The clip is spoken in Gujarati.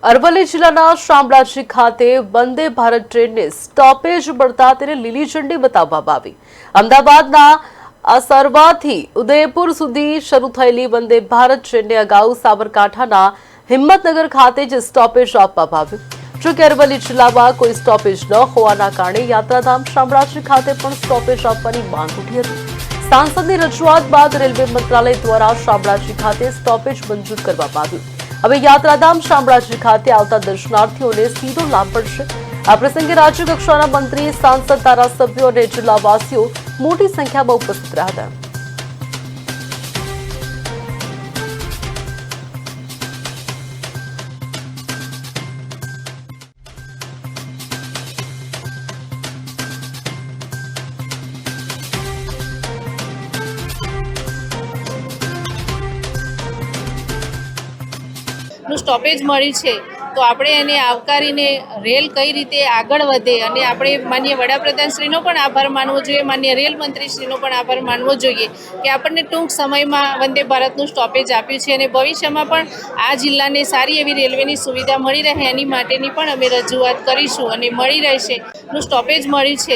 અરવલ્લી જિલ્લાના શામળાજી ખાતે વંદે ભારત ટ્રેનને સ્ટોપેજ મળતા તેને લીલી ઝંડી બતાવવામાં આવી। અમદાવાદના અસરવાથી ઉદયપુર સુધી શરૂ થયેલી વંદે ભારત ટ્રેનને અગાઉ સાબરકાંઠાના હિંમતનગર ખાતે જ સ્ટોપેજ આપવામાં આવ્યું। જો કે અરવલ્લી જિલ્લામાં કોઈ સ્ટોપેજ ન હોવાના કારણે યાત્રાધામ શામળાજી ખાતે પણ સ્ટોપેજ આપવાની માંગ ઉઠી હતી। સાંસદની રજૂઆત બાદ રેલવે મંત્રાલય દ્વારા શામળાજી ખાતે સ્ટોપેજ મંજૂર કરવામાં આવ્યું। હવે યાત્રાધામ શામળાજી ખાતે આવતા દર્શનાર્થીઓને સીધો લાભ મળશે। આ પ્રસંગે રાજ્ય કક્ષાના મંત્રી, સાંસદ, ધારાસભ્યો અને જિલ્લાવાસીઓ મોટી સંખ્યામાં ઉપસ્થિત રહ્યા હતા। સ્ટોપેજ મળ્યું છે તો આપણે એને આવકારીને રેલ કઈ રીતે આગળ વધે અને આપણે માનનીય વડાપ્રધાનશ્રીનો પણ આભાર માનવો જોઈએ, માનનીય રેલ મંત્રીશ્રીનો પણ આભાર માનવો જોઈએ કે આપણને ટૂંક સમયમાં વંદે ભારતનું સ્ટોપેજ આપ્યું છે અને ભવિષ્યમાં પણ આ જિલ્લાને સારી એવી રેલવેની સુવિધા મળી રહે એની માટેની પણ અમે રજૂઆત કરીશું અને મળી રહેશે નું સ્ટોપેજ મળ્યું છે